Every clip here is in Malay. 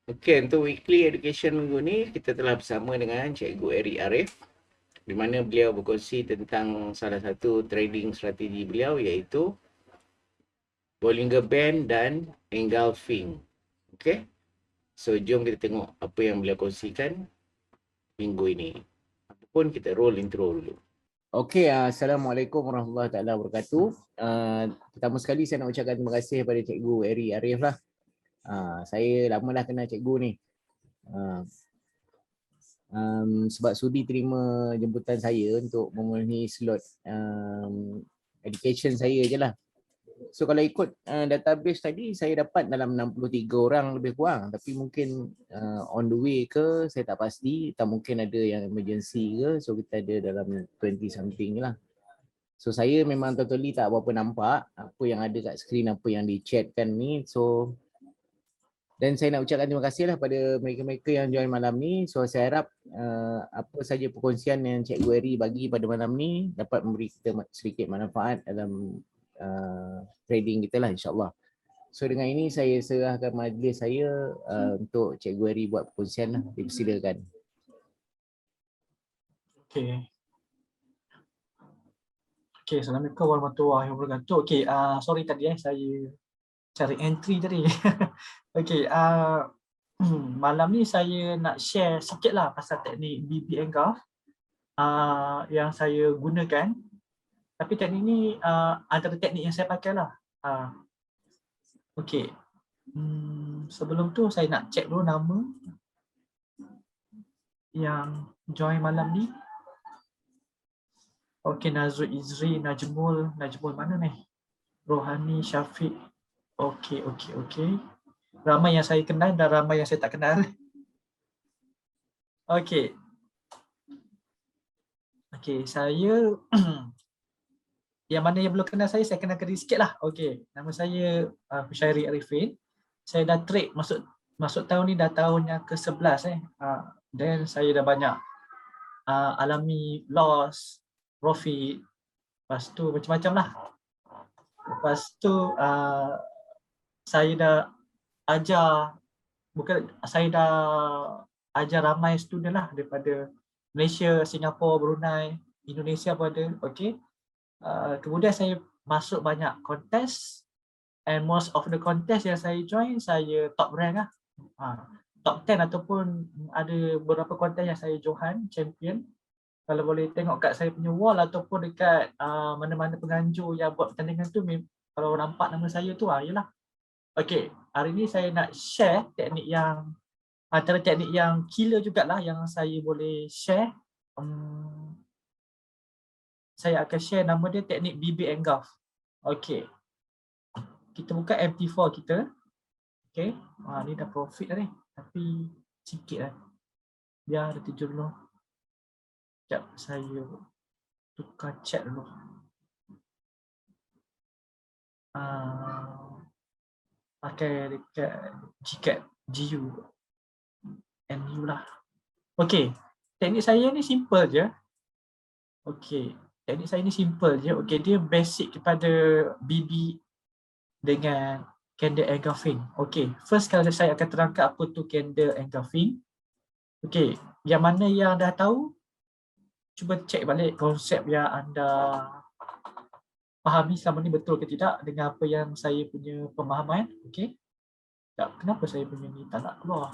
Okey, untuk weekly education minggu ni kita telah bersama dengan Cikgu Eri Arif di mana beliau berkongsi tentang salah satu trading strategi beliau iaitu Bollinger Band dan Engulfing. Okey. So jom kita tengok apa yang beliau kongsikan minggu ini. Apapun kita roll intro dulu. Okey, Assalamualaikum warahmatullahi taala wabarakatuh. Pertama sekali saya nak ucapkan terima kasih kepada Cikgu Eri Arif lah. Saya lama dah kenal cikgu ni. Sebab sudi terima jemputan saya untuk memenuhi slot education saya je lah. So kalau ikut database tadi saya dapat dalam 63 orang lebih kurang, tapi mungkin on the way ke saya tak pasti, tak mungkin ada yang emergency ke, so kita ada dalam 20 something lah. So saya memang totally tak apa-apa nampak apa yang ada kat screen, apa yang di chat kan ni. So dan saya nak ucapkan terima kasih lah pada mereka-mereka yang join malam ni. So saya harap apa saja perkongsian yang Cikgu Eri bagi pada malam ni dapat memberi kita sedikit manfaat dalam trading kita lah, insyaAllah. So dengan ini saya serahkan majlis saya untuk Cikgu Eri buat perkongsian lah. Dipersilakan. Okay. Okay, Assalamualaikum warahmatullahi wabarakatuh. Okay, sorry tadi saya cari entry tadi. Okay, malam ni saya nak share sikit lah pasal teknik BB Engulf yang saya gunakan. Tapi teknik ni antara teknik yang saya pakai lah. Okay, sebelum tu saya nak check dulu nama yang join malam ni. Okay, Nazrul Izri, Najmul mana ni? Rohani, Syafiq. Okay. Ramai yang saya kenal dan ramai yang saya tak kenal. Okay. Okay, saya yang mana yang belum kenal saya kenalkan diri sikit lah. Okay, nama saya Hushairi Arifin. Saya dah trade masuk tahun ni dah tahun yang ke-11 Dan saya dah banyak alami loss, profit. Lepas tu macam-macam lah. Lepas tu saya dah ajar ramai student lah daripada Malaysia, Singapura, Brunei, Indonesia pun ada. Okay. Kemudian saya masuk banyak kontes and most of the contest yang saya join, saya top rank lah. Top 10 ataupun ada beberapa kontes yang saya johan, champion. Kalau boleh tengok kat saya punya wall ataupun dekat mana-mana penganjur yang buat pertandingan tu, kalau nampak nama saya tu, yelah. Okay, hari ni saya nak share teknik yang antara teknik yang killer jugalah yang saya boleh share. Saya akan share nama dia teknik BB Engulf. Okay, kita buka MT4 kita. Okay, ni dah profit dah ni, tapi sikit lah. Biar ada 7 dulu. Sekejap, saya tukar chat dulu. Pakai dekat GCAT, GU, NU lah. Okay, teknik saya ni simple je. Okay, teknik saya ni simple je. Okay, dia basic kepada BB dengan candle engulfing. Okay, first kali saya akan terangkan apa tu candle engulfing. Okay, yang mana yang dah tahu, cuba cek balik konsep yang anda fahami selama ni betul ke tidak dengan apa yang saya punya pemahaman. Okay, kenapa saya punya ni tak nak keluar?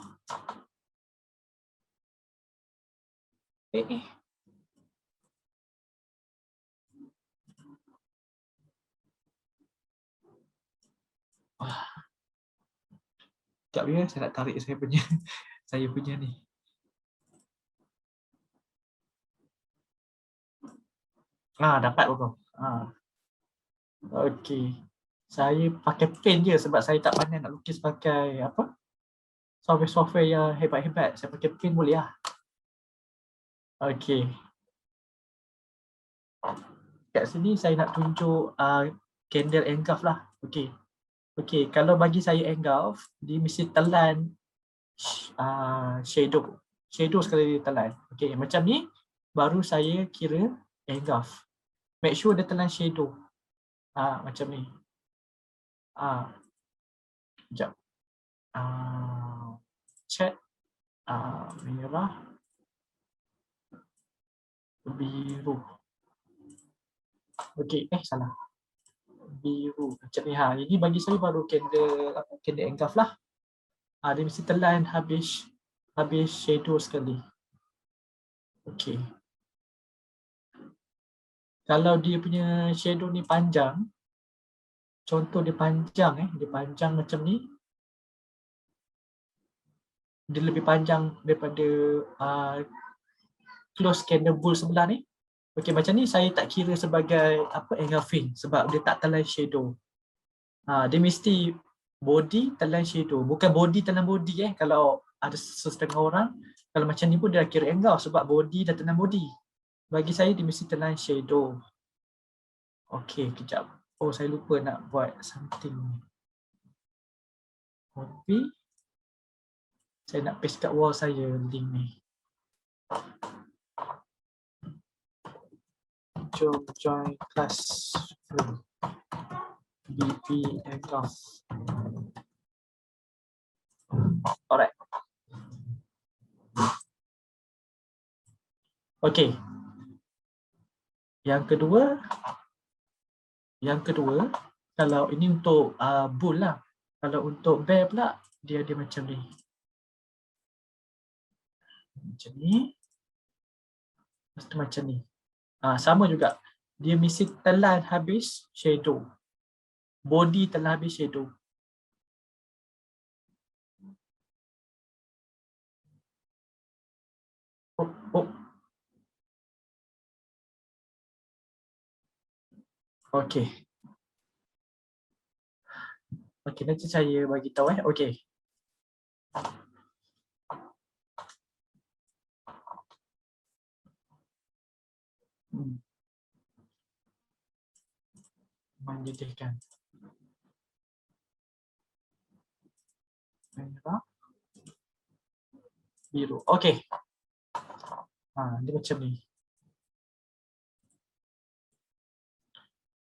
Sekejap ya, saya nak tarik saya punya saya punya ni. Dapat pun. Okey. Saya pakai pen je sebab saya tak pandai nak lukis pakai apa? Software yang hebat-hebat. Saya pakai pen boleh lah. Okey. Kat sini saya nak tunjuk candle engulf lah. Okey. Okey, kalau bagi saya engulf, dia mesti telan shadow. Shadow sekali dia telan. Okey, macam ni baru saya kira engulf. Make sure dia telan shadow. Macam ni. Sekejap. cat merah, biru. Okey, salah. Biru macam ni. Ini bagi saya baru candle engulf lah. Dia mesti telan habis shadow sekali. Okey. Kalau dia punya shadow ni panjang, contoh dia panjang dia panjang macam ni. Dia lebih panjang daripada close candle bull sebelah ni. Okey, macam ni saya tak kira sebagai engulfing sebab dia tak telan shadow. Dia mesti body telan shadow, bukan body telan body Kalau ada setengah orang, kalau macam ni pun dia kira engulf sebab body dah telan body. Bagi saya dia mesti telan shadow. Okey, kejap. Oh, saya lupa nak buat something. Copy. Saya nak paste kat wall saya link ni. Jom join class BP engulf. Alright. Okey. Yang kedua, kalau ini untuk bull lah. Kalau untuk bear pula, dia macam ni. Macam ni. Lepas tu macam ni. Sama juga. Dia mesti telan habis shadow. Body telan habis shadow. Okey. Okey, nanti saya bagi tahu Okey. Menyedihkan. Merah. Biru. Okey. Dia macam ni.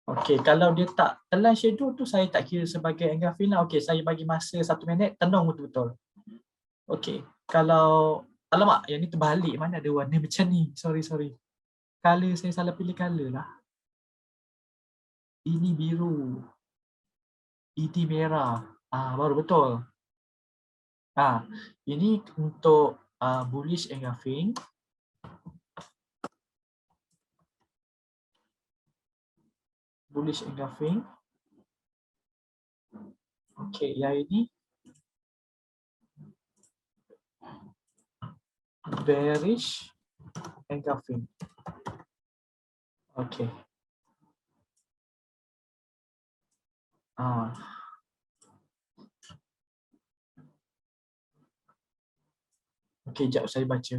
Okey, kalau dia tak telan shadow tu saya tak kira sebagai engulfing lah. Okey, saya bagi masa 1 minit tenung betul-betul. Okey, kalau alamak yang ni terbalik, mana ada warna macam ni. Sorry. Color saya salah pilih color lah. Ini biru. Ini merah. Baru betul. Ini untuk bullish engulfing. Bullish engulfing. Okey, yang ini bearish engulfing. Okey. Okey, jap saya baca.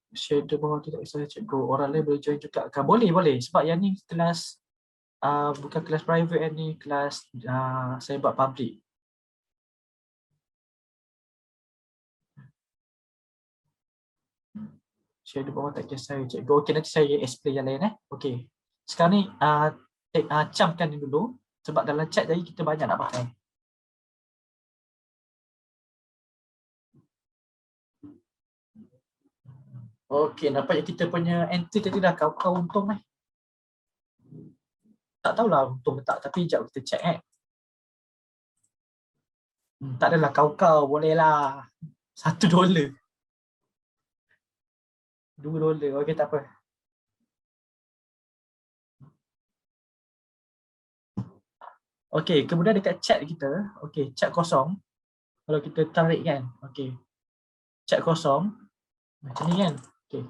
Shadow bawah tu tak kisah cikgu. Orang lain boleh join juga kan? Boleh. Sebab yang ni kelas bukan kelas private, ni kelas saya buat public. Shadow bawah tak kisah cikgu. Okey, nanti saya explain yang lain Okey. Sekarang ni camkan ni dulu sebab dalam chat tadi kita banyak nak pakai. Okey, nampaknya kita punya entry tadi dah kau untung Tak tahulah untung ke tak, tapi jap kita check Tak adalah kau boleh lah. $1. $2. Okey, tak apa. Okey, kemudian dekat chat kita, okey, chat kosong. Kalau kita tarik kan, okey. Chat kosong. Macam ni kan. Okey.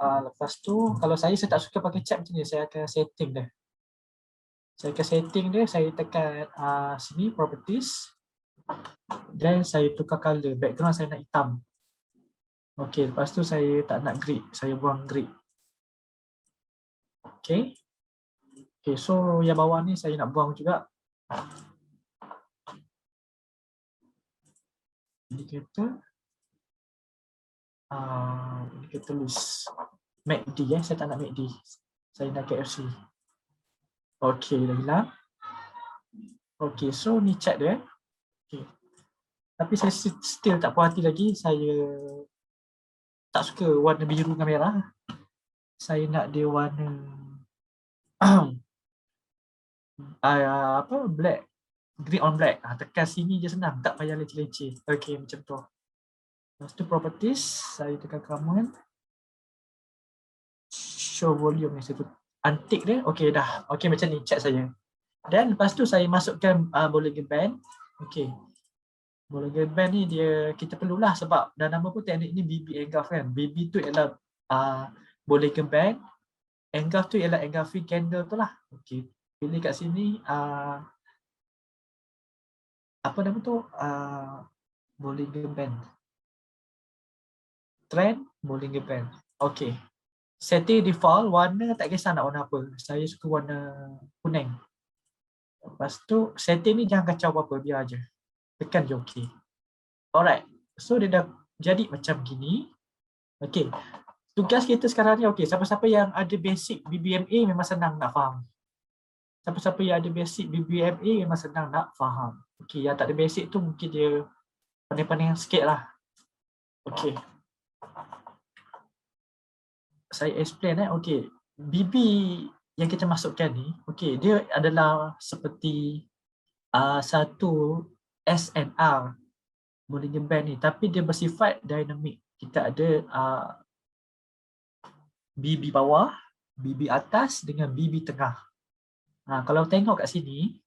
Lepas tu, kalau saya tak suka pakai chat macam ni, saya akan setting dia. Saya tekan sini, properties. Dan saya tukar color, background saya nak hitam. Okey, lepas tu saya tak nak grid, saya buang grid. Okey. Okey, so yang bawah ni saya nak buang juga. Indicator. Indicator list. MACD saya tak nak MACD. Saya nak KFC. Okey, dah hilang. Okey, so ni chat dia. Okey. Tapi saya still tak puas hati lagi. Saya tak suka warna biru dengan merah. Saya nak dia warna apa, black, green on black. Tekan sini je senang, tak payah leceh-leceh. Okey, macam tu. Lepas tu properties, saya tekan command. Show volume ni, saya untick dia. Okey dah. Okey, macam ni chat saya. Dan lepas tu saya masukkan Bollinger Band. Okey. Bollinger Band ni dia kita perlulah sebab dah nama pun teknik ni BB engulf kan. BB tu ialah Bollinger Band. Engulf tu ialah engulfing candle tu lah. Okey. Pilih kat sini apa nama tu? Bollinger Band. Trend Bollinger Band. Okey. Setting default warna tak kisah nak warna apa. Saya suka warna kuning. Lepas tu setting ni jangan kacau apa-apa, biar aja. Tekan je okey. Alright. So dia dah jadi macam gini. Okey. Tugas kita sekarang ni okey, siapa-siapa yang ada basic BBMA memang senang nak faham. Siapa-siapa yang ada basic BBMA memang senang nak faham. Okey, yang tak ada basic tu mungkin dia pandai-pandai sikit lah. Okey. Saya explain okey. BB yang kita masukkan ni, okey, dia adalah seperti satu SNR Bollinger Band ni, tapi dia bersifat dynamic. Kita ada BB bawah, BB atas dengan BB tengah. Kalau tengok kat sini,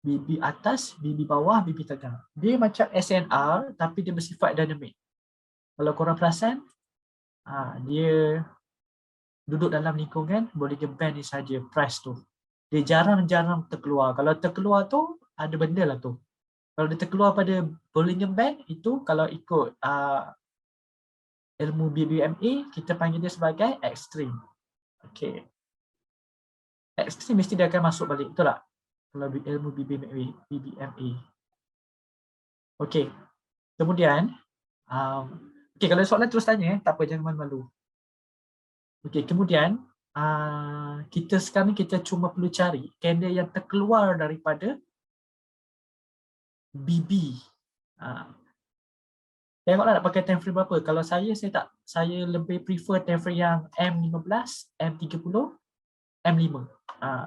BB atas, BB bawah, BB tengah. Dia macam SNR tapi dia bersifat dynamic. Kalau korang perasan, dia duduk dalam lingkungan Bollinger Band ni saja, price tu. Dia jarang-jarang terkeluar. Kalau terkeluar tu, ada benda lah tu. Kalau dia terkeluar pada Bollinger Band, itu kalau ikut ilmu BBMA, kita panggil dia sebagai extreme. Okay. Extreme mesti dia akan masuk balik, betul tak? Kalau ilmu BBMA. Okay. Kemudian, okay, kalau soalan terus tanya, tak apa, jangan malu. Okay, kemudian, kita sekarang kita cuma perlu cari candle yang terkeluar daripada BB. Tengoklah nak pakai time frame berapa. Kalau saya lebih prefer time frame yang M15, M30, M5.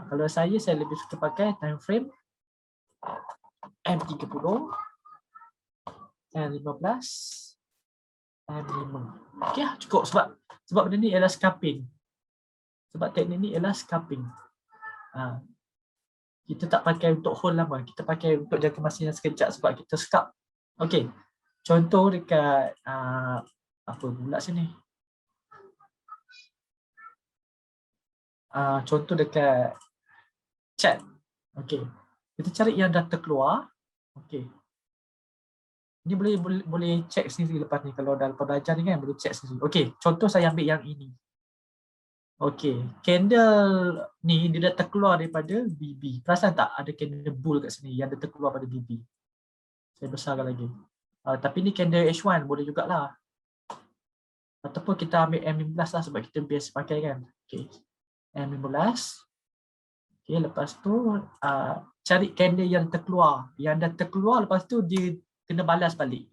Kalau saya lebih suka pakai time frame M30, M15, M5. Okey, cukup sebab benda ni ialah scalping. Sebab teknik ni ialah scalping. Kita tak pakai untuk hold lama, kita pakai untuk jangka masa yang sekejap sebab kita scalp. Okey. Contoh dekat apa pula sini? Contoh dekat chat. Okey. Kita cari yang dah terkeluar. Okey. Ini boleh check sendiri lepas ni, kalau dah lepas belajar ni kan boleh check sendiri. Okey, contoh saya ambil yang ini. Okey, candle ni dia dah terkeluar daripada BB. Perasan tak ada candle bull kat sini yang dah terkeluar pada BB. Saya besarkan lagi. Tapi ni candle H1 boleh jugalah. Ataupun kita ambil M15 lah sebab kita biasa pakai kan. Okey. M15. Okey, lepas tu cari candle yang terkeluar. Yang dah terkeluar lepas tu dia kena balas balik.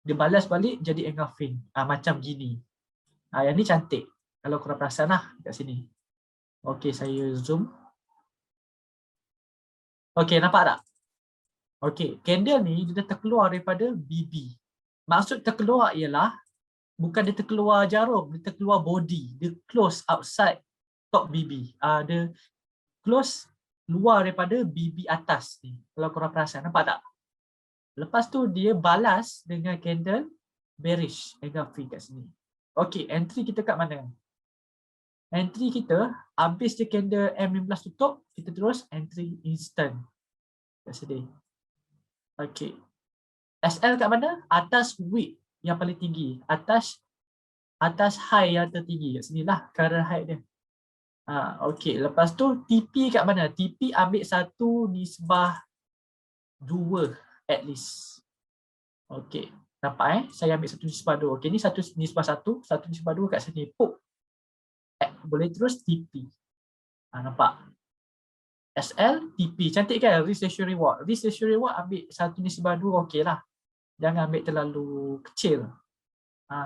Dia balas balik jadi engulfing. Macam gini. Yang ni cantik. Kalau korang perasan lah kat sini. Okey, saya zoom. Okey, nampak tak? Okey, candle ni dia dah terkeluar daripada BB. Maksud terkeluar ialah bukan dia terkeluar jarum, dia terkeluar body. Dia close outside top BB. Dia close luar daripada BB atas ni. Kalau korang perasan, nampak tak? Lepas tu dia balas dengan candle bearish engulfing kat sini. Okey, entry kita kat mana? Entry kita, habis je candle M15 tutup, kita terus entry instant. Kat sini. Okey. SL kat mana? Atas wick yang paling tinggi. Atas high yang tertinggi. Kat sini lah current high dia. Okey. Lepas tu TP kat mana? TP ambil 1/2 at least. Okey. Nampak Saya ambil 1/2. Okey, ni 1/1, 1/2 kat sini. Pop. Boleh terus TP. Nampak? SL, TP. Cantik kan? Risk ratio reward. Risk ratio reward ambil 1:2 okey lah. Jangan ambil terlalu kecil.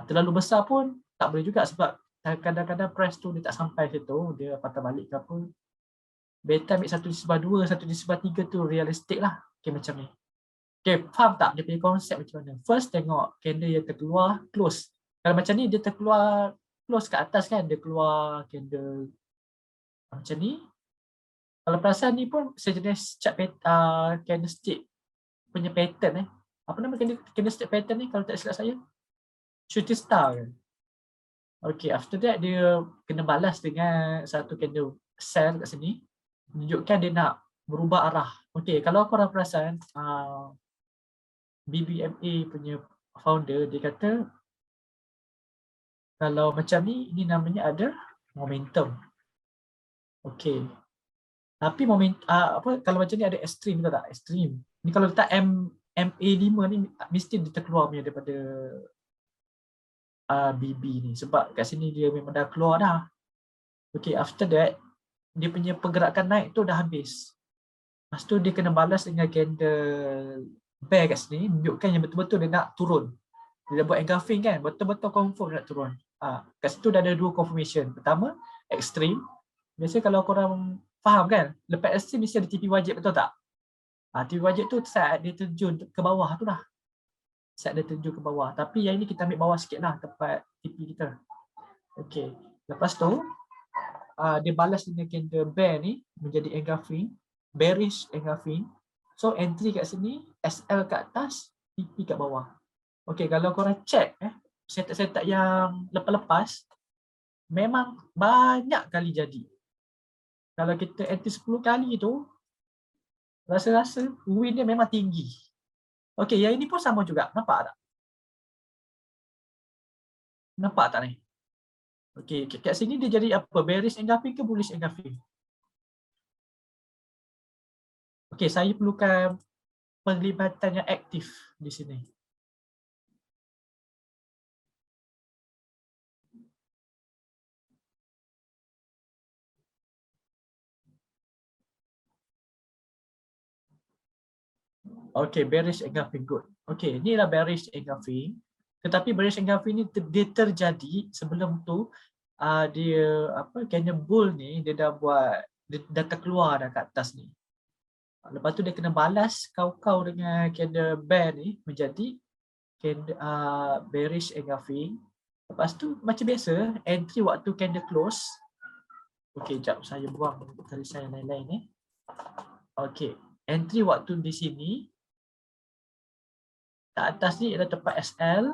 Terlalu besar pun tak boleh juga sebab kadang-kadang price tu dia tak sampai situ, dia patah balik ke apa. Better ambil 1:2, 1:3 tu realistik lah. Okay, macam ni. Okay, faham tak dia punya konsep macam mana? First tengok candle yang terkeluar, close. Kalau macam ni dia terkeluar close kat atas kan, dia keluar candle macam ni. Kalau perasan ni pun sejenis chart candlestick punya pattern Apa nama candlestick pattern ni kalau tak silap saya? Shooting star kan? Okay, after that dia kena balas dengan satu candle sell kat sini. Menunjukkan dia nak berubah arah. Okay, kalau korang perasan, BBMA punya founder, dia kata kalau macam ni, ini namanya ada momentum. Okay. Tapi kalau macam ni ada extreme, betul tak? Extreme. Ni kalau letak MA5 ni mesti dia terkeluar punya daripada BB ni. Sebab kat sini dia memang dah keluar dah. Okay, after that, dia punya pergerakan naik tu dah habis. Lepas tu dia kena balas dengan candle bear kat sini, menunjukkan yang betul-betul dia nak turun. Dia dah buat engulfing kan, betul-betul confirm nak turun. Kat situ dah ada dua confirmation. Pertama, extreme. Biasa kalau korang faham kan, lepas extreme mesti ada TP wajib, betul tak? TP wajib tu saat dia terjun ke bawah tu lah. Saat dia terjun ke bawah. Tapi yang ini kita ambil bawah sikit lah tempat TP kita. Okay. Lepas tu, dia balas dengan candle bear ni menjadi engulfing, bearish engulfing. So entry kat sini, SL kat atas, TP kat bawah. Okay, kalau korang check setup-setup yang lepas-lepas, memang banyak kali jadi. Kalau kita entry 10 kali tu, rasa-rasa win dia memang tinggi. Okay, yang ini pun sama juga. Nampak tak? Nampak tak ni? Okay, kat sini dia jadi apa? Bearish engulfing ke bullish engulfing? Okay, saya perlukan penglibatan yang aktif di sini. Okay, bearish engulfing, good. Okay, inilah bearish engulfing. Tetapi bearish engulfing ni dia terjadi sebelum tu candle bull ni dia dah buat, dia dah terkeluar dah kat atas ni. Lepas tu dia kena balas kau dengan candle bear ni menjadi candle bearish engulfing. Lepas tu macam biasa entry waktu candle close. Okay, jap saya buang tadi saya lain-lain ni. Okay, entry waktu di sini kat atas ni adalah tempat SL.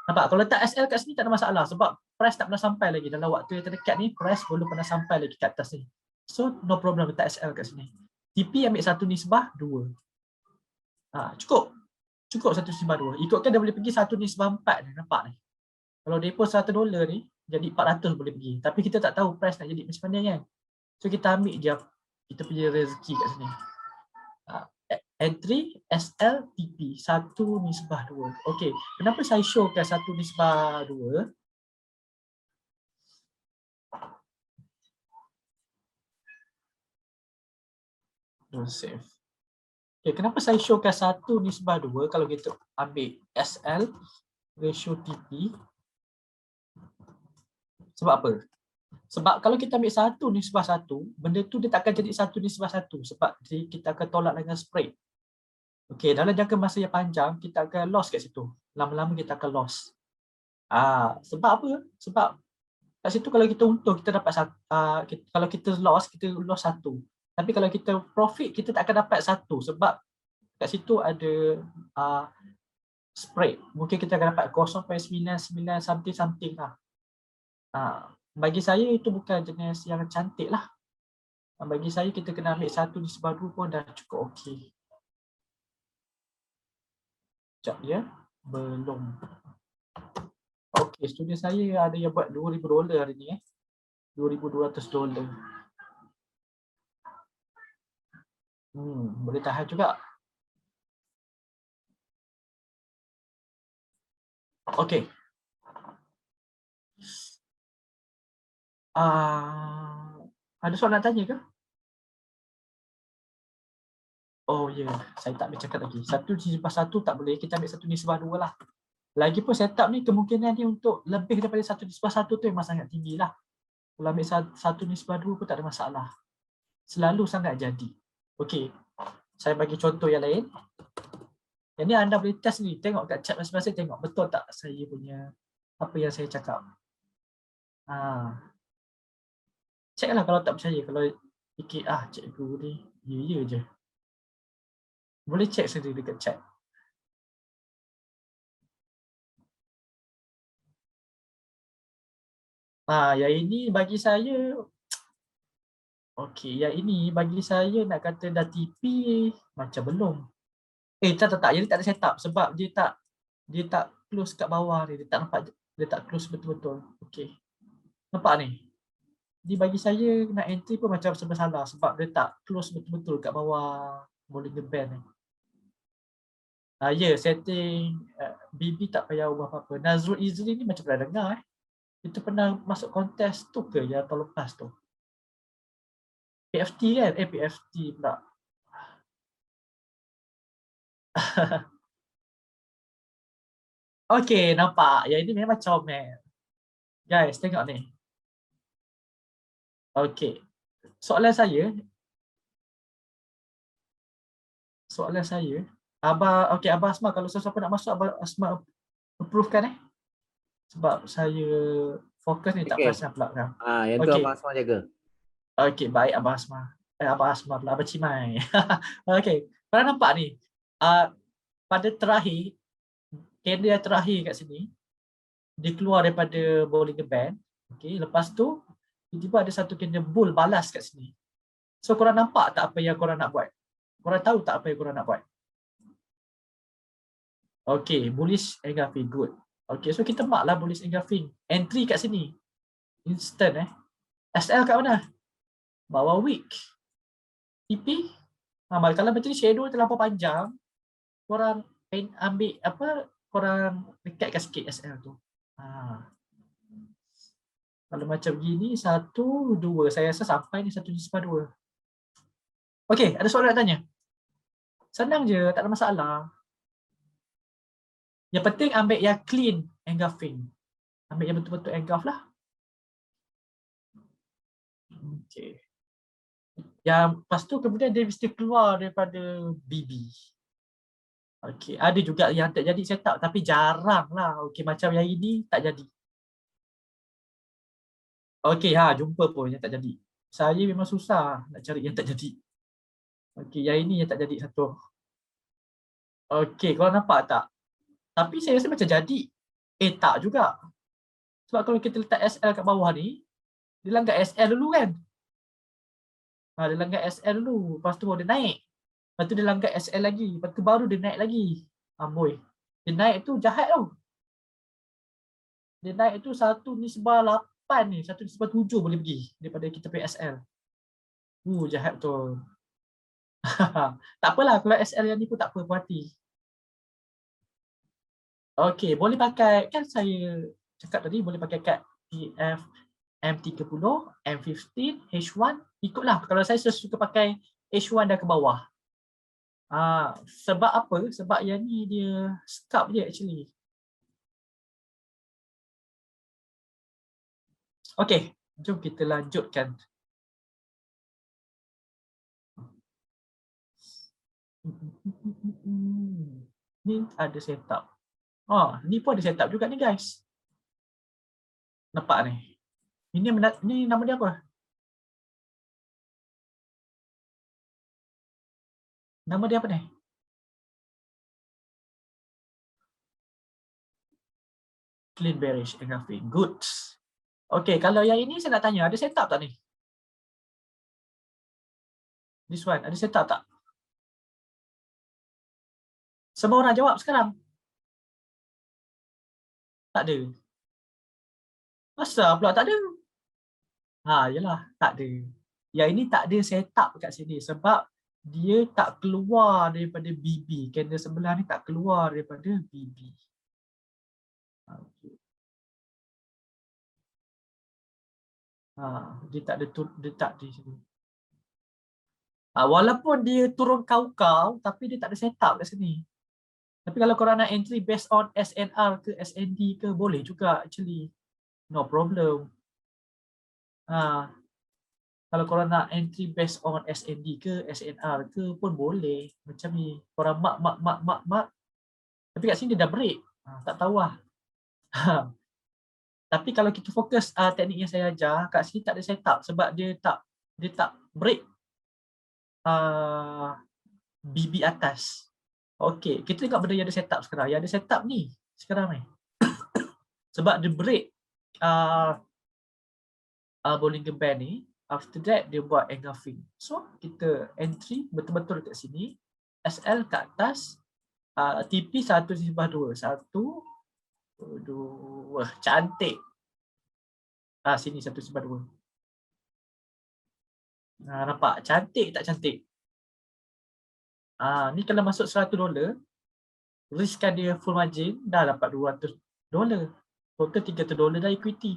Nampak? Kalau letak SL kat sini tak ada masalah sebab price tak pernah sampai lagi. Dalam waktu yang terdekat ni, price belum pernah sampai lagi kat atas ni. So, no problem letak SL kat sini. TP ambil 1:2. Cukup. Cukup 1:2. Ikutkan dia boleh pergi 1:4 ni. Nampak ni? Kalau depo $100 ni, jadi 400 boleh pergi. Tapi kita tak tahu price nak jadi macam mana kan. So, kita ambil je kita punya rezeki kat sini. Entry SL TP 1:2. Okey, kenapa saya showkan 1:2? Don't save. Okay, kenapa saya showkan 1:2 kalau kita ambil SL ratio TP? Sebab apa? Sebab kalau kita ambil 1:1, benda tu dia tak akan jadi 1:1 sebab kita akan tolak dengan spread. Okey, dalam jangka masa yang panjang kita akan loss kat situ. Lama-lama kita akan loss. Sebab apa? Sebab kat situ kalau kita untung kita dapat kalau kita loss 1. Tapi kalau kita profit kita tak akan dapat 1 sebab kat situ ada spread. Mungkin kita akan dapat 0.99 something lah. Bagi saya itu bukan jenis yang cantik lah. Bagi saya kita kena ambil 1:2 pun dah cukup okey. Sekejap ya. Belum. Okey, student saya ada yang buat $2,000 hari ni $2,200. Boleh tahan juga. Okey. Ada soalan nak tanya ke? Oh ya, saya tak boleh cakap lagi. 1/1 tak boleh, kita ambil 1/2 lah. Lagipun setup ni kemungkinan dia untuk lebih daripada 1/1 tu memang sangat tinggi lah. Kalau ambil 1/2 pun tak ada masalah. Selalu sangat jadi. Okey, saya bagi contoh yang lain. Yang ni anda boleh test ni, tengok kat chat masing-masing, tengok betul tak saya punya apa yang saya cakap. Check lah kalau tak percaya, kalau fikir cikgu ni ya je. Boleh check sendiri dekat chat. Yang ini bagi saya, okey, yang ini bagi saya nak kata dah TP macam belum. Tak. Jadi tak ada setup sebab dia tak close kat bawah ni. Dia tak close betul-betul. Okey. Nampak ni? Dia bagi saya nak entry pun macam serba salah sebab dia tak close betul-betul kat bawah Bollinger Band ni. Setting BB tak payah ubah apa-apa. Nazrul Izri ni macam pernah dengar Itu pernah masuk kontes tu ke yang tahun lepas tu? PFT kan? PFT pula. Okey, nampak. Yang ini memang comel. Guys, tengok ni. Okey. Soalan saya, Abah Asma, kalau sesiapa nak masuk, Abah Asma approve kan Sebab saya fokus ni tak Okay. perasan pula kan. Yang tu Abang Asma jaga. Okey, baik Abah Asma. Abah Asma pula, Abah Cimai. Okey, korang nampak ni. Pada terakhir, kender yang terakhir kat sini, dia keluar daripada Bollinger Band. Okey, lepas tu, tiba-tiba ada satu kender bull balas kat sini. So, korang nampak tak apa yang korang nak buat? Korang tahu tak apa yang korang nak buat? Okey, bullish engulfing, good. Okey, so kita mark lah bullish engulfing. Entry kat sini. Instant SL kat mana? Bawah wick. TP. Kalau macam ni shadow terlampau panjang, korang ambil korang dekatkan sikit SL tu. Kalau macam gini, 1, 2. Saya rasa sampai ni 1/2. Okey, ada soalan nak tanya? Senang je, tak ada masalah. Yang penting ambil yang clean engulfing. Ambil yang betul-betul engulf lah. Okey. Yang lepas tu kemudian dia mesti keluar daripada BB. Okey, ada juga yang tak jadi setup tapi jarang lah. Okey, macam yang ini tak jadi. Okey, jumpa pun yang tak jadi. Saya memang susah nak cari yang tak jadi. Okey, yang ini yang tak jadi satu. Okey, korang nampak tak? Tapi saya rasa macam jadi. Tak juga. Sebab kalau kita letak SL kat bawah ni, dia langgar SL dulu kan? Dia langgar SL dulu. Lepas tu baru dia naik. Lepas tu dia langgar SL lagi. Lepas tu baru dia naik lagi. Amboi. Dia naik tu jahat tau. Dia naik tu 1/8 ni. 1/7 boleh pergi. Daripada kita pay SL. Jahat betul. Tak apalah. Kalau SL yang ni pun tak apa. Puas hati. Okey, boleh pakai, kan saya cakap tadi boleh pakai kad PF M30, M15, H1, ikutlah. Kalau saya suka pakai H1 dah ke bawah. Sebab apa? Sebab yang ni dia scalp je actually. Okey, jom kita lanjutkan. Ni ada setup. Ni pun ada setup juga ni guys. Nampak ni. Ini nama dia apa? Nama dia apa ni? Clean bearish engulfing. Good. Okey, kalau yang ini saya nak tanya, ada setup tak ni? This one, ada setup tak? Semua orang jawab sekarang. Tak ada. Masa pula tak ada? Yalah, tak ada. Yang ini tak ada setup kat sini sebab dia tak keluar daripada BB. Candle sebelah ni tak keluar daripada BB. Okay. Dia tak ada di sini. Walaupun dia turun kau-kau, tapi dia tak ada setup kat sini. Tapi kalau korang nak entry based on SNR ke SND ke, boleh juga actually. No problem. Kalau korang nak entry based on SND ke SNR ke pun boleh. Macam ni. Korang mak. Tapi kat sini dia dah break. Tak tahu lah. Tapi kalau kita fokus teknik yang saya ajar, kat sini tak ada setup sebab dia tak break BB atas. Okey, kita tengok benda yang ada setup sekarang. Yang ada setup ni sekarang ni. Sebab dia break Bollinger Band ni, after that dia buat engulfing. So kita entry betul-betul kat sini, SL kat atas, TP 1/2. 1, 2, cantik. Sini 1/2. Nampak? Cantik tak cantik? Ni kalau masuk $100, riskkan dia full margin, dah dapat $200. Total $300 dah equity.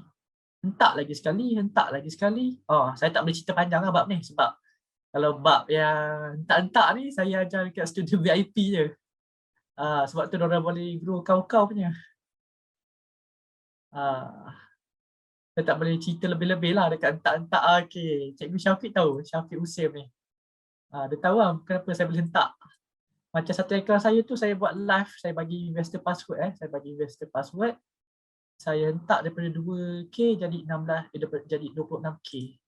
Hentak lagi sekali. Saya tak boleh cerita panjang lah bab ni sebab kalau bab yang hentak-hentak ni saya ajar dekat student VIP je. Sebab tu diorang boleh grow kau-kau punya. Saya tak boleh cerita lebih-lebih lah dekat hentak-hentak. Okay. Cikgu Syafiq tahu, Syafiq Husim ni. Dia tahu lah kenapa saya boleh hentak. Macam satu ekor saya tu saya buat live, saya bagi investor password. Saya hentak daripada 2K jadi 16, jadi 26K.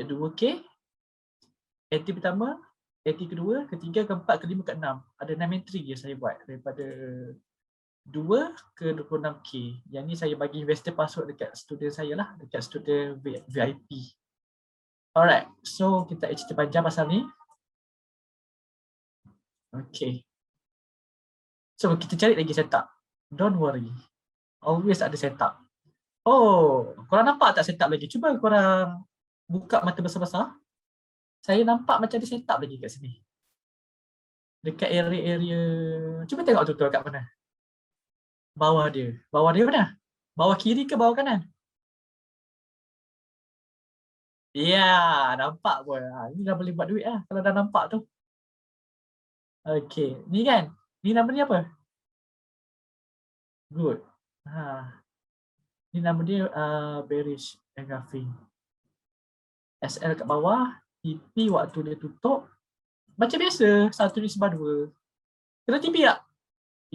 2K, entry pertama, entry kedua, ketiga, keempat, kelima, keenam. Ada 6 entry je saya buat daripada 2 ke 26K. Yang ni saya bagi investor password dekat student saya lah, dekat student VIP. Alright, so kita cerita panjang pasal ni. Okay. So kita cari lagi setup. Don't worry. Always ada setup. Korang nampak tak setup lagi? Cuba korang buka mata besar-besar. Saya nampak macam ada setup lagi kat sini. Dekat area-area. Cuba tengok tu kat mana? Bawah dia. Bawah dia mana? Bawah kiri ke bawah kanan? Ya, nampak pun. Ini dah boleh buat duit lah kalau dah nampak tu. Okay. Ni kan? Ni nama dia apa? Good. Ni nama dia bearish engulfing. SL kat bawah, TP waktu dia tutup macam biasa 1/2. Kena TP tak?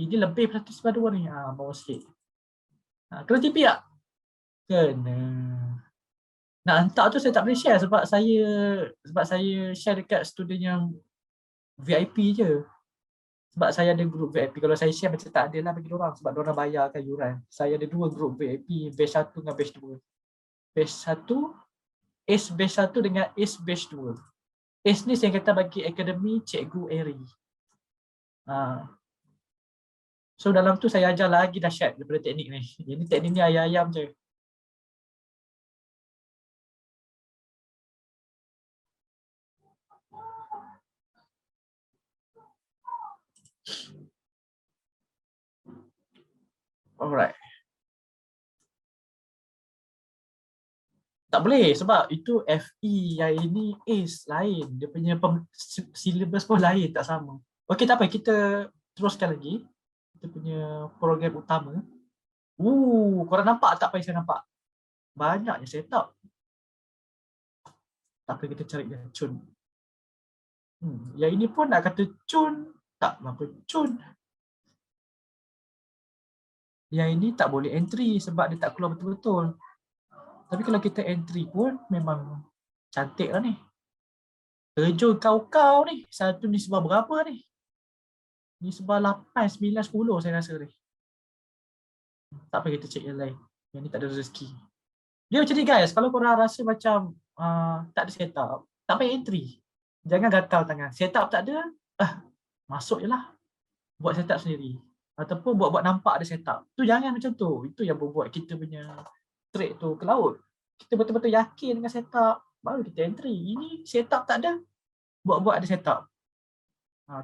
Ini lebih 1/2 ni. Bawah sikit. Kena TP tak? Kena. Nak hantar tu saya tak boleh share sebab saya share dekat student yang VIP je. Sebab saya ada group VIP. Kalau saya share macam tak ada lah bagi diorang sebab diorang bayarkan yuran. Saya ada 2 group VIP, batch 1 dengan batch 2. Batch 1, ACE batch 1 dengan ACE batch 2. ACE ni saya kata bagi akademi Cikgu Eri. So dalam tu saya ajar lagi dahsyat daripada teknik ni. Jadi teknik ni ayam-ayam je. Alright. Tak boleh sebab itu FE, yang ini ACE lain. Dia punya syllabus pun lain, tak sama. Okey, tak apa, kita teruskan lagi. Kita punya program utama. Korang nampak tak apa yang saya nampak? Banyaknya setup. Tak apa, kita cari dia cun. Yang ini pun nak kata cun, tak apa cun. Yang ini tak boleh entry sebab dia tak keluar betul-betul. Tapi kalau kita entry pun memang cantik lah ni. Terjun kau-kau ni. Satu ni sebab berapa ni? Ni sebab 8, 9, 10 saya rasa ni. Tak apa, kita check yang lain. Yang ni tak ada rezeki. Dia macam ni guys. Kalau korang rasa macam tak ada setup, tak payah entry. Jangan gatal tangan. Setup tak ada, masuk je lah. Buat setup sendiri. Ataupun buat-buat nampak ada setup. Tu jangan macam tu. Itu yang membuat kita punya trade tu ke laut. Kita betul-betul yakin dengan setup, baru kita entry. Ini setup tak ada, buat-buat ada setup.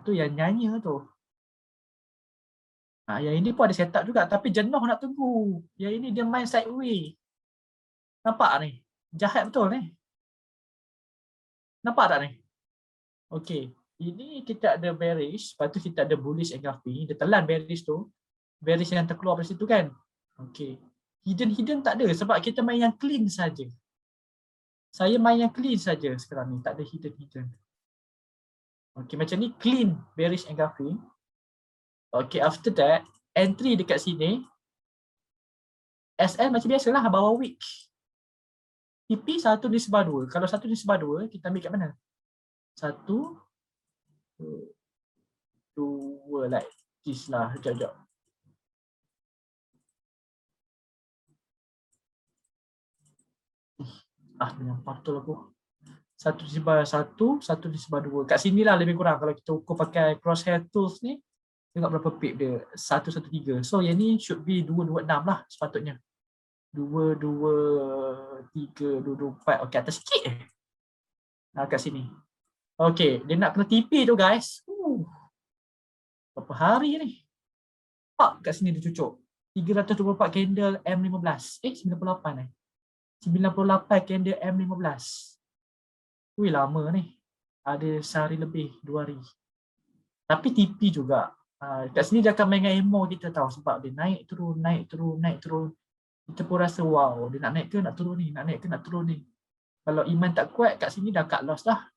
Tu yang nyanyi tu. Yang ini pun ada setup juga, tapi jenuh nak tunggu. Yang ini dia main sideway. Nampak ni? Jahat betul ni. Nampak tak ni? Okey. Ini kita ada bearish, lepas tu kita ada bullish engulfing. Dia telan bearish tu. Bearish yang terkeluar dari situ kan. Okey. Hidden tak ada sebab kita main yang clean saja. Saya main yang clean saja sekarang ni, tak ada hidden. Okey, macam ni clean bearish engulfing. Okey, after that entry dekat sini. SL macam biasalah bawah wick. TP 1/2. Kalau 1/2 kita ambil kat mana? 1, 2 like this lah. Sekejap. Menyampah betul aku. 1/1, 1/2. Kat sini lah lebih kurang. Kalau kita ukur pakai crosshair tools ni, tengok berapa pip dia. 113. So yang ni should be 226 lah sepatutnya. 223, 224. Okey, atas sikit eh. Kat sini. Okey, dia nak kena TP tu guys. Berapa hari ni? Pak kat sini dia cucuk. 324 candle M15. 98 eh. 98 candle M15. Wih, lama ni. Ada sehari lebih, 2 hari. Tapi TP juga. Kat sini dia akan main dengan emo kita tahu sebab dia naik turun, naik turun, naik turun. Kita pun rasa wow, dia nak naik ke nak turun ni, nak naik ke nak turun ni. Kalau iman tak kuat kat sini dah cut loss dah.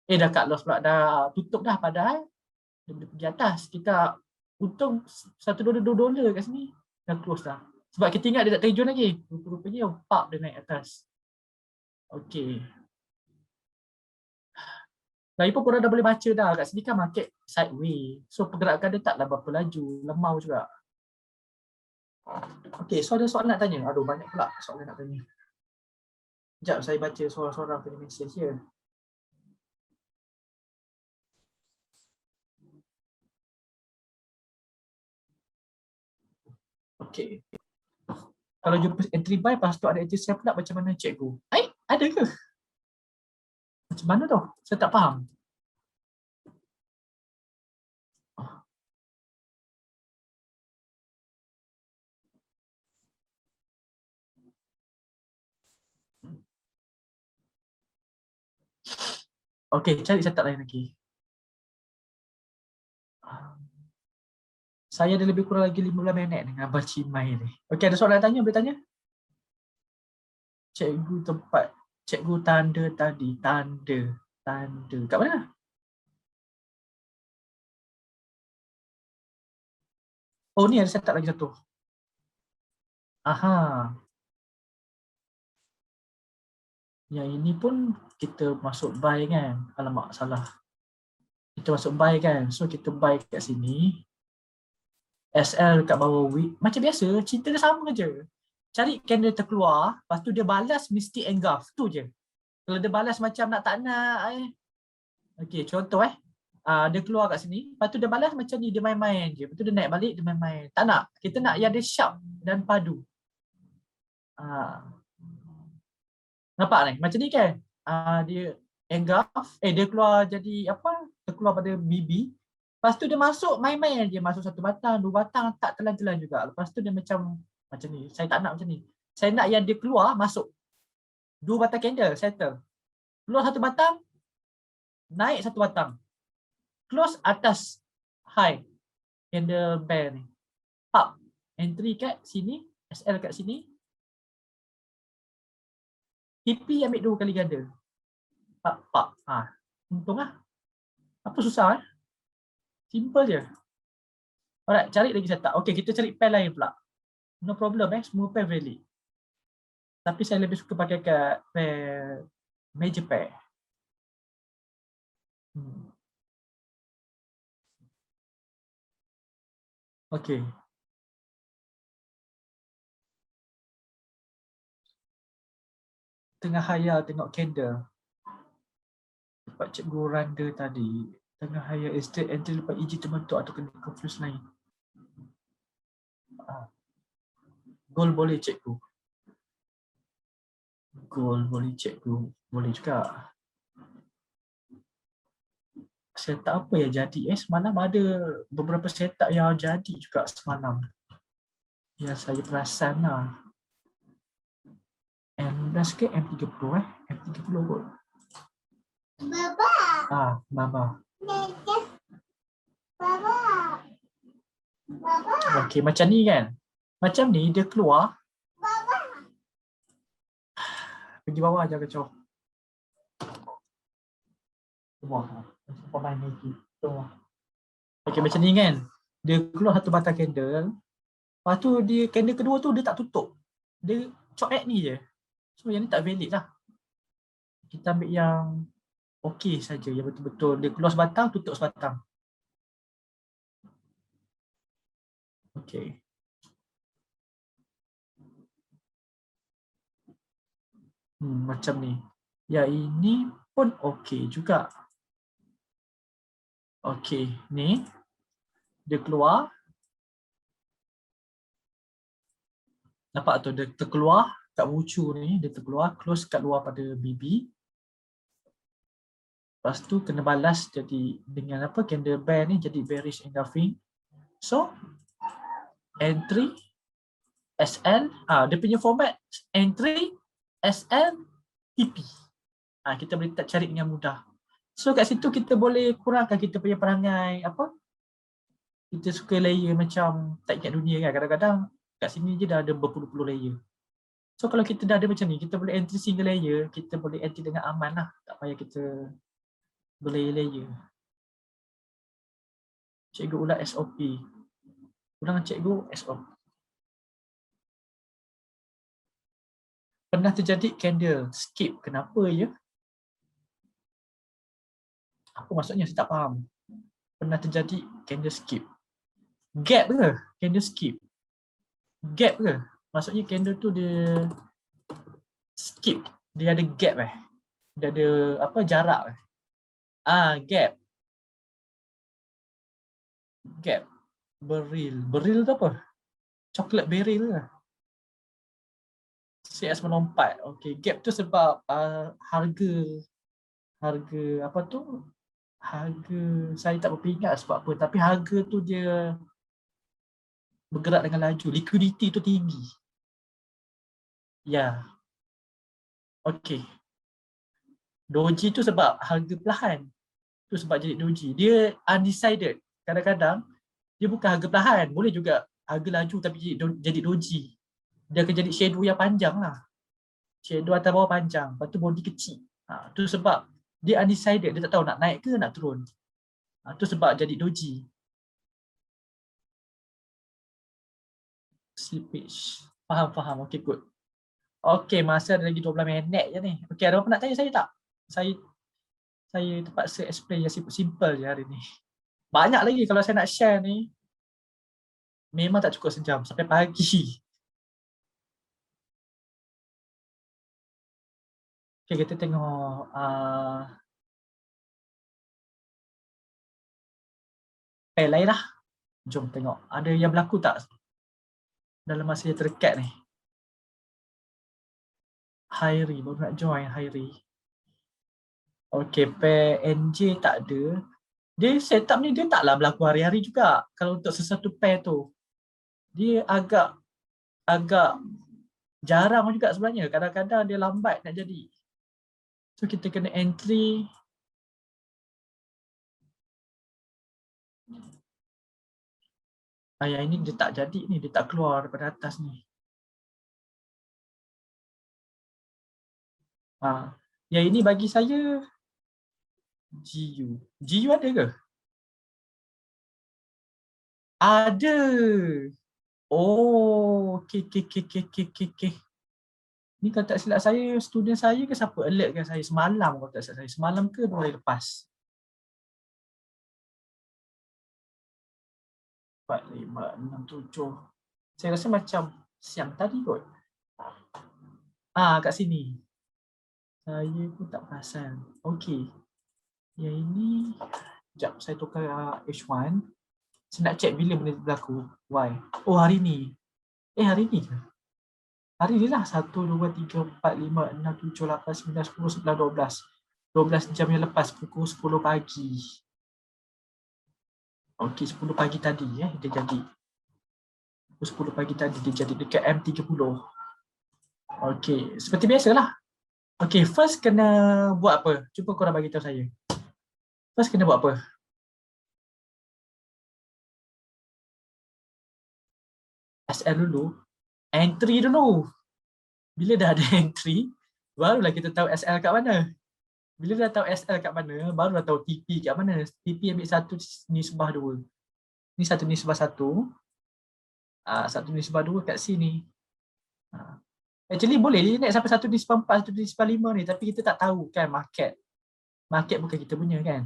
Dah cut loss pula, dah tutup dah padahal dia boleh pergi atas. Kita untung $1 kat sini dah close dah. Sebab kita ingat dia tak terjun lagi. Rupanya pop dia naik atas. Okey. Lagipun korang dah boleh baca dah. Kat sini kan market sideways. So pergerakan dia taklah berapa laju. Lemau juga. Okey, so ada soalan nak tanya? Aduh, banyak pula soalan nak tanya. Sekejap saya baca seorang-seorang punya message je. Okey. Kalau jumpa entry buy, lepas tu ada entry sell pula, macam mana cikgu? Ada ke? Macam mana tu? Saya tak faham. Okey, cari setup lain lagi. Saya ada lebih kurang lagi 15 minit dengan Abang Cimai ni. Okey, ada soalan nak tanya? Boleh tanya? Cikgu tempat, cikgu tanda tadi. Tanda. Kat mana? Oh, ni ada setup lagi satu. Aha. Yang ini pun kita masuk buy kan. Alamak, salah. Kita masuk buy kan. So, kita buy kat sini. SL kat bawah wick. Macam biasa, cerita dia sama je. Cari candle terkeluar, lepas tu dia balas mesti engulf. Tu je. Kalau dia balas macam nak tak nak. Okey, contoh dia keluar kat sini, lepas tu dia balas macam ni, dia main-main je. Lepas tu dia naik balik, dia main-main. Tak nak. Kita nak yang dia sharp dan padu. Nampak ni? Macam ni kan? Dia engulf, dia keluar jadi apa? Terkeluar pada BB. Lepas tu dia masuk main-main je. Masuk 1 batang, 2 batang, tak telan-telan juga. Lepas tu dia macam ni. Saya tak nak macam ni. Saya nak yang dia keluar, masuk. 2 batang candle, settle. Keluar 1 batang, naik 1 batang. Close atas high candle bear ni. Pop. Entry kat sini, SL kat sini. TP ambil 2 kali ganda. Pop. Untung lah. Apa susah simple je. Alright, cari lagi setup. Okay, kita cari pair lain pula. No problem semua pair valid. Tapi saya lebih suka pakai kat pair major pair. Okay. Tengah hayal tengok candle. Dapat cikgu Randa tadi. Tengah hayal estate entry lepas EG terbentuk atau kena confuse lain. Gold boleh cikgu. Gold boleh cikgu. Boleh juga. Setup apa yang jadi? Semalam ada beberapa setup yang jadi juga semalam. Yang saya perasan lah. M11 ke M30 M30 kot. Baba. Okey, macam ni kan. Macam ni dia keluar. Pergi bawah je kacau. Pemain lagi. Okey, macam ni kan. Dia keluar satu batang candle. Lepas tu dia candle kedua tu dia tak tutup. Dia coret ni je. So yang ni tak valid lah. Kita ambil yang okey saja, yang betul-betul dia keluar sebatang, tutup sebatang. Okey. Macam ni. Ya, ini pun okey juga. Okey, ni dia keluar. Nampak tu dia terkeluar kat bucu ni, dia terkeluar close kat luar pada BB. Lepas tu kena balas jadi dengan apa, candle band ni jadi bearish engulfing. So entry SL, dia punya format entry SL TP. Kita boleh cari dengan mudah. So kat situ kita boleh kurangkan kita punya perangai apa? Kita suka layer macam tak ingat dunia kan. Kadang-kadang kat sini je dah ada berpuluh-puluh layer. So kalau kita dah ada macam ni, kita boleh entry single layer, kita boleh entry dengan aman lah. Tak payah kita berlayer-layer. Cikgu ulang SOP. Ulangan cikgu SOP. Pernah terjadi candle skip. Kenapa ya? Apa maksudnya? Saya tak faham. Pernah terjadi candle skip. Gap ke? Candle skip. Gap ke? Maksudnya candle tu dia skip. Dia ada gap Dia ada apa, jarak gap. Gap. Beril. Beril tu apa? Coklat beril ke? CS melompat. Okey, gap tu sebab harga apa tu? Harga saya tak berapa ingat sebab apa, tapi harga tu dia bergerak dengan laju, liquidity tu tinggi. Ya. Okey. Doji tu sebab harga perlahan. Tu sebab jadi doji. Dia undecided. Kadang-kadang dia bukan harga perlahan, boleh juga harga laju tapi jadi doji. Dia akan jadi shadow yang panjang lah. Shadow atas bawah panjang, lepas tu body kecil. Tu sebab dia undecided, dia tak tahu nak naik ke nak turun. Tu sebab jadi doji. Slippage. Faham. Okey, good. Okey, masa ada lagi 12 minit je ni. Okey, ada apa nak tanya saya tak? Saya terpaksa explain yang simple je hari ni. Banyak lagi kalau saya nak share ni. Memang tak cukup sejam, sampai pagi. Okay, kita tengok pair lain lah. Jom tengok, ada yang berlaku tak dalam masa yang terdekat ni. Hairi, baru nak join Hairi. Okay, pair NJ tak ada. Dia setup ni dia taklah berlaku hari-hari juga. Kalau untuk sesuatu pair tu, dia agak jarang juga sebenarnya. Kadang-kadang dia lambat nak jadi. So kita kena entry. Yang ini dia tak jadi ni, dia tak keluar daripada atas ni. Yang ini bagi saya GU. GU ada ke? Ada. Oh, okey. Ni kalau tak silap saya, student saya ke siapa alertkan saya semalam, kalau tak silap saya. Semalam ke 2 hari lepas. 4, 5, 6, 7. Saya rasa macam siang tadi kot. Kat sini. Saya pun tak perasan. Okey. Yang ini, sekejap saya tukar H1. Saya nak check bila benda berlaku. Why? Oh, hari ni. Hari ni ke? Hari ni lah. 1, 2, 3, 4, 5, 6, 7, 8, 9, 10, 11, 12. 12 jam yang lepas, pukul 10 pagi. Okey, 10 pagi tadi dia jadi. Pukul 10 pagi tadi dia jadi dekat M30. Okey, seperti biasalah. Okay, first kena buat apa? Cuba korang bagi tahu saya. First kena buat apa? SL dulu. Entry dulu. Bila dah ada entry, barulah kita tahu SL kat mana. Bila dah tahu SL kat mana, barulah tahu TP kat mana. TP ambil satu nisbah dua. Ni satu nisbah satu. Satu nisbah dua kat sini. Actually boleh je naik sampai satu nisbah empat, satu nisbah lima ni. Tapi kita tak tahu kan market. Market bukan kita punya kan.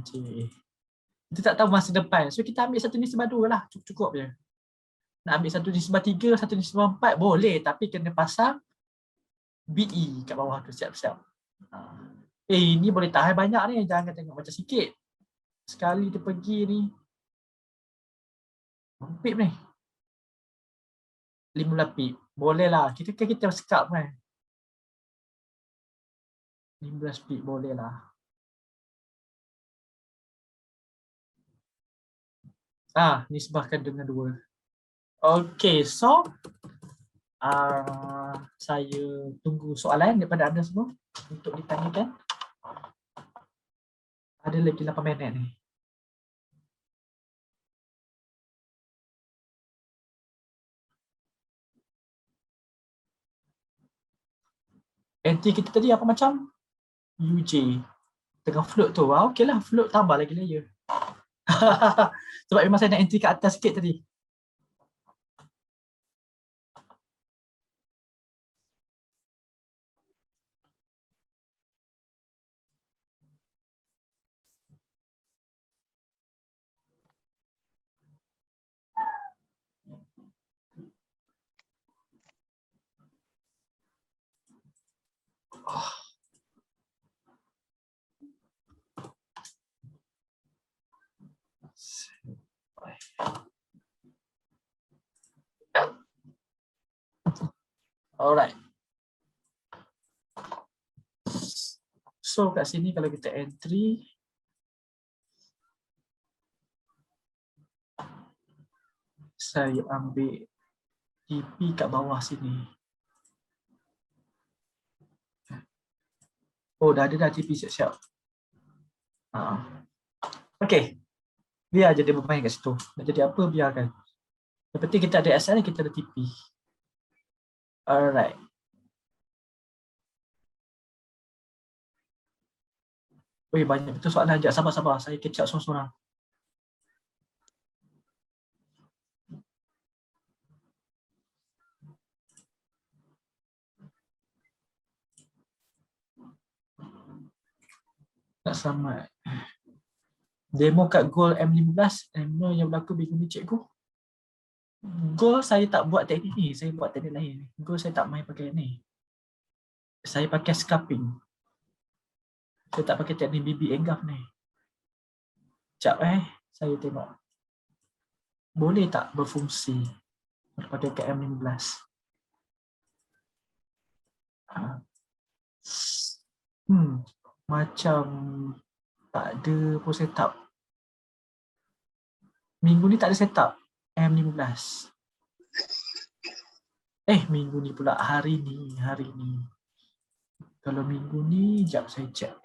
Kita tak tahu masa depan. So kita ambil satu nisbah dua lah. Cukup je. Nak ambil satu nisbah tiga, satu nisbah empat boleh. Tapi kena pasang BE kat bawah tu siap-siap. Ini boleh tahan banyak ni. Jangan tengok macam sikit. Sekali dia pergi ni. Pip ni. 15 pip. Boleh lah. Kita scalp kan. 15 pip boleh lah. Nisbahkan dengan 2. Okay, so saya tunggu soalan daripada anda semua untuk ditanyakan. Ada lagi 8 minit ni. Entry kita tadi apa macam? UJ. Tengah float tu. Okey lah, float tambah lagi layer. Sebab memang saya nak entry kat atas sikit tadi. Alright. So kat sini kalau kita entry, saya ambil TP kat bawah sini. Oh, dah ada dah TP siap-siap. Okay. Biar je dia bermain kat situ. Nak jadi apa, biarkan. Yang penting kita ada SL, kita ada TP. Alright. Weh, banyak betul soalan. Sekejap, sabar-sabar. Saya catch up sorang-sorang. Tak selamat. Demo kat Goal M15. Yang berlaku minggu ni cikgu. Goal saya tak buat teknik ni. Saya buat teknik lain. Goal saya tak main pakai ni. Saya pakai scarping. Saya tak pakai teknik BB Engulf ni. Sekejap saya tengok. Boleh tak berfungsi pada KM15? Macam tak ada pun setup. Minggu ni tak ada setup M15. Minggu ni pula, hari ni. Kalau minggu ni, sekejap saya check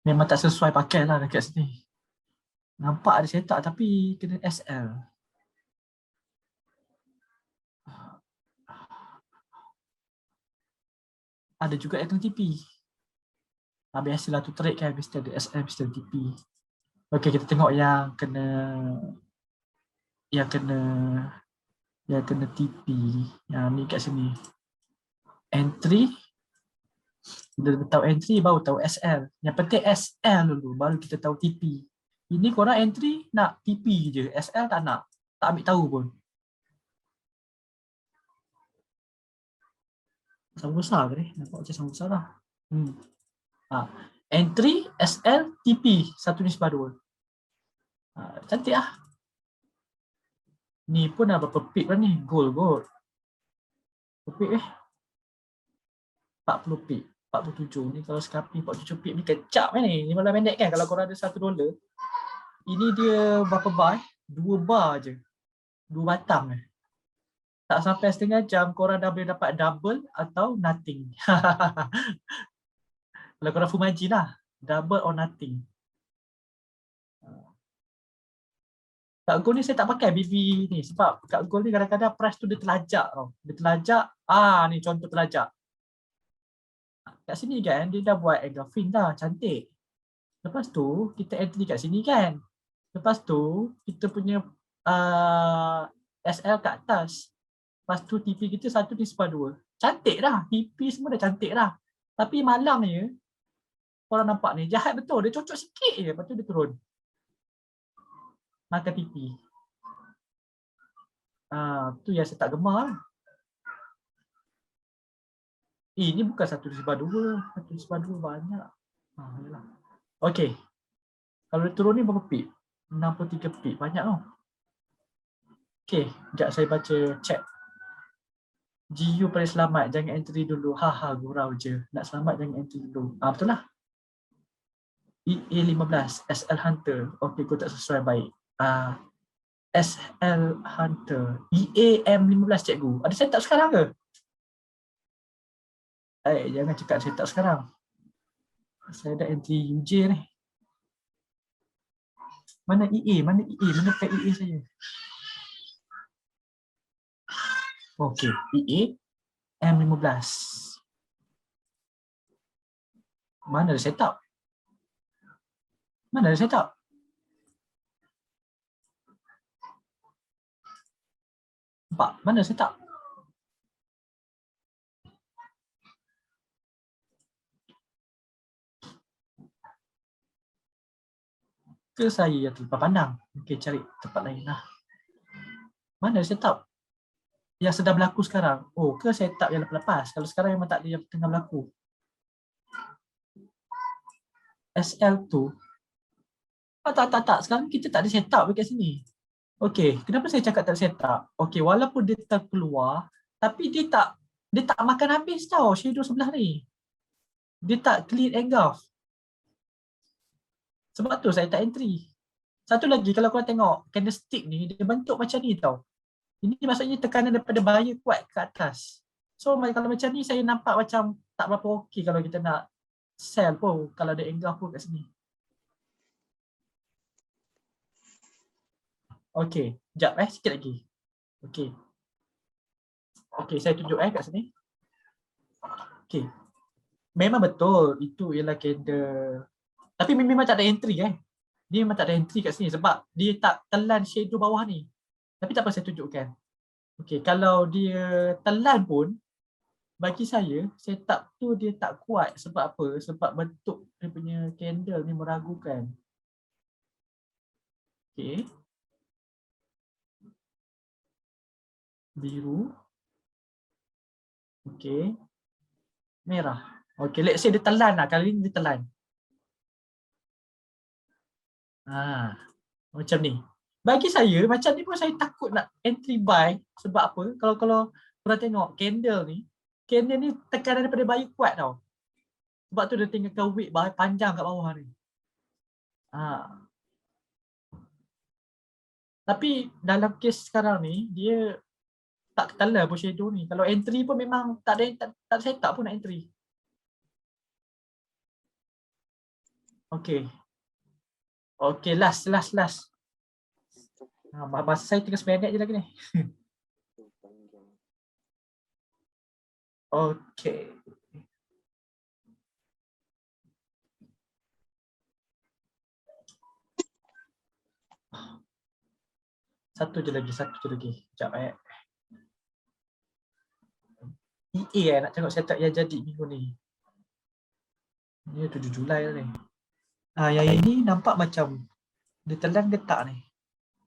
Memang tak sesuai pakai lah dekat sini. Nampak ada setup tapi kena SL. Ada juga yang TP. Biasalah tu trade kan, mesti ada SL, mesti ada TP. Okey, kita tengok yang kena TP. Yang ni kat sini. Entry. Bila tahu entry baru tahu SL. Yang penting SL dulu baru kita tahu TP. Ini korang entry nak TP je, SL tak nak. Tak ambil tahu pun. Sama besar ke ni? Nampak macam sama besar lah. Entry, SL, TP. 1:2. Cantik lah. Ni pun dah berapa pip lah ni. Gold. Berapa pip 40 pip. 47. Ni kalau scalping 47 pip ni kecap ni. 15 minit kan. Kalau korang ada $1. Ini dia berapa bar? 2 bar je. 2 batang. Tak sampai setengah jam korang dah boleh dapat double atau nothing. Kalau korang Fumaji lah. Double or nothing. Kat Gold ni saya tak pakai BB ni sebab kat Gold ni kadang-kadang price tu dia terlajak tau. Dia terlajak. Ni contoh terlajak. Kat sini kan dia dah buat engulfing dah. Cantik. Lepas tu kita entry kat sini kan. Lepas tu kita punya SL kat atas. Lepas tu TP kita 1/2. Cantik dah. TP semua dah cantik dah. Tapi malam ni korang nampak ni jahat betul. Dia cocok sikit je. Lepas tu dia turun. Makan TP. Tu yang saya tak gemar. Ini bukan 1/2. 1/2 banyak. Okey. Kalau dia turun ni berapa pip? 63 pip. Banyak tau. Okey. Sekejap saya baca chat. GU paling selamat. Jangan entry dulu. Haha, gurau je. Nak selamat jangan entry dulu. Betul lah. EA15. SL Hunter. Okey, kau tak sesuai baik. SL Hunter. EAM15 cikgu. Ada setup sekarang ke? Jangan cakap setup sekarang. Saya dah entry UJ ni. Mana EA? Mana EA? Mana tag EA saya? Okey, EA M15. Mana ada setup? Mana ada setup? Nampak? Mana ada setup? Ke saya yang terlepas pandang? Okey, cari tempat lain lah. Mana ada setup? Yang sedang berlaku sekarang. Ke setup yang lepas-lepas? Kalau sekarang memang tak ada yang tengah berlaku. SL tu. Tak. Sekarang kita tak ada setup dekat sini. Okey, kenapa saya cakap tak ada setup? Okey, walaupun dia terkeluar, tapi dia tak makan habis tau shadow sebelah ni. Dia tak clean engulf. Sebab tu saya tak entry. Satu lagi, kalau korang tengok candlestick ni, dia bentuk macam ni tau. Ini maksudnya tekanan daripada buyer kuat ke atas. So kalau macam ni saya nampak macam tak berapa okey kalau kita nak sell pun, kalau ada engulf pun kat sini. Okey, sekejap sikit lagi. Okey, saya tunjuk kat sini. Okey. Memang betul itu ialah candle. Tapi memang tak ada entry Dia memang tak ada entry kat sini sebab dia tak telan shadow bawah ni. Tapi tak apa saya tunjukkan. Okey, kalau dia telan pun bagi saya setup tu dia tak kuat sebab apa? Sebab bentuk dia punya candle ni meragukan. Okey. Biru. Okey. Merah. Okey, let's say dia telan lah. Kali ni dia telan. Macam ni. Bagi saya, macam ni pun saya takut nak entry buy. Sebab apa? Kalau korang tengok candle ni tekanan daripada buyer kuat tau. Sebab tu dia tinggalkan wick panjang kat bawah ni. Tapi dalam kes sekarang ni, dia tak telan pun shadow ni. Kalau entry pun memang tak ada setup pun nak entry. Okay. Okay, last. Masa saya tinggal 9 minit je lagi ni. Okay. Satu je lagi. Sekejap EA nak tengok setup yang jadi minggu ni. Ni 7 Julai lah ni. Yang ini nampak macam dia telan getak ni.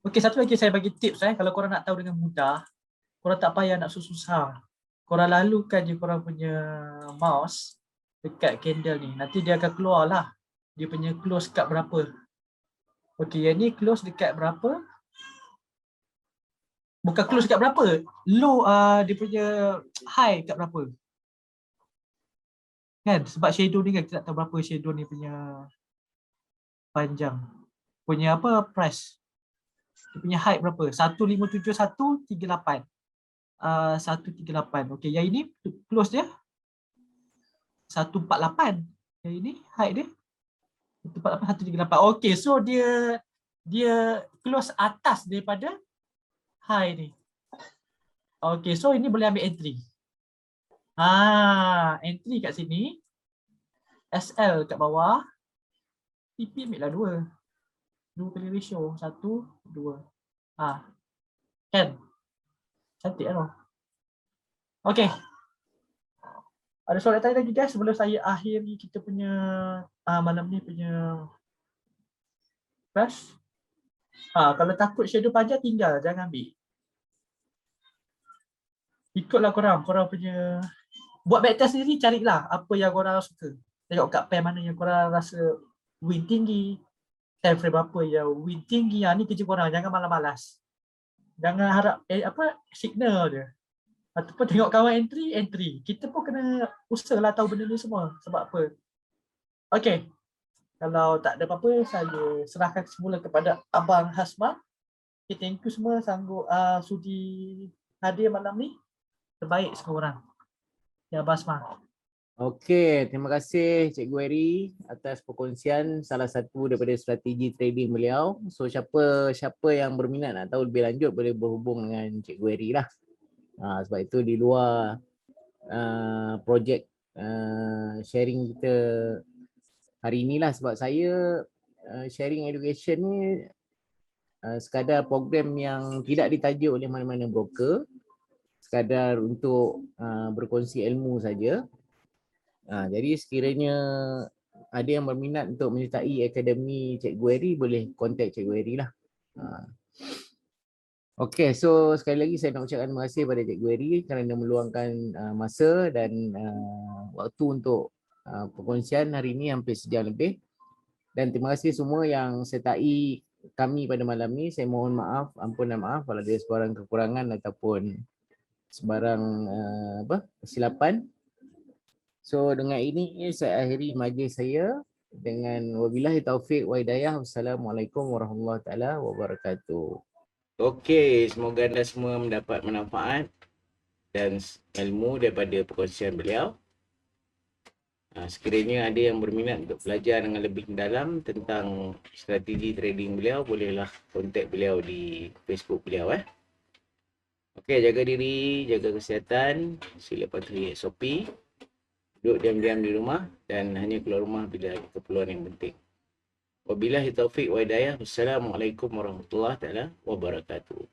Okey, satu lagi saya bagi tips kalau korang nak tahu dengan mudah, korang tak payah nak susah. Korang lalukan je korang punya mouse dekat candle ni. Nanti dia akan keluar lah. Dia punya close kat berapa. Okey, yang ni close dekat berapa? Bukan close kat berapa. Low dia punya high kat berapa. Kan? Sebab shadow ni kan kita tak tahu berapa shadow ni punya panjang. punya apa price. Dia punya height berapa? 157138. 138. Okey, yang ini close dia 148. Yang ini height dia 148 138. Okey, so dia close atas daripada high ni. Okey, so ini boleh ambil entry. Entry kat sini. SL kat bawah. TP ambil lah 2. 2 kali ratio. 1, 2. Kan? Cantik kan? Okey. Ada soalan tanya lagi guys sebelum saya akhiri kita punya malam ni punya class. Kalau takut shadow panjang tinggal, jangan ambil. Ikutlah korang punya buat backtest sendiri, carilah apa yang korang suka. Tengok kat pair mana yang korang rasa win tinggi, time frame apa yang win tinggi. Ni kerja korang, jangan malas-malas. Jangan harap signal dia. Ataupun tengok kawan entry. Kita pun kena usahalah tahu benda ni semua. Sebab apa? Okey. Kalau tak ada apa-apa, saya serahkan semula kepada Abang Hasma. Okay, thank you semua sanggup sudi hadir malam ni. Terbaik semua orang. Ya, Abang Hasma. Okey, terima kasih Cikgu Eri atas perkongsian salah satu daripada strategi trading beliau. So siapa yang berminat nak tahu lebih lanjut boleh berhubung dengan Cikgu Eri lah. Sebab itu di luar projek sharing kita hari inilah, sebab saya sharing education ni sekadar program yang tidak ditaja oleh mana-mana broker, sekadar untuk berkongsi ilmu saja. Jadi sekiranya ada yang berminat untuk menyertai akademi Cikgu Eri, boleh kontak Cikgu Eri lah. Okey, so sekali lagi saya nak ucapkan terima kasih kepada Cikgu Eri kerana meluangkan masa dan waktu untuk perkongsian hari ini hampir sejam lebih. Dan terima kasih semua yang sertai kami pada malam ni. Saya mohon maaf, ampunan maaf kalau ada sebarang kekurangan ataupun sebarang kesilapan. So dengan ini saya akhiri majlis saya dengan wabillahi taufik wa hidayah. Wassalamualaikum warahmatullahi wabarakatuh. Okey, semoga anda semua mendapat manfaat dan ilmu daripada perkongsian beliau. Sekiranya ada yang berminat untuk belajar dengan lebih mendalam tentang strategi trading beliau, bolehlah kontak beliau di Facebook beliau. Okey, jaga diri, jaga kesihatan, sila patuhi SOP. Duduk diam-diam di rumah dan hanya keluar rumah bila ada keperluan yang penting. Wabillahi taufik wa hidayah. Wassalamualaikum warahmatullahi wabarakatuh.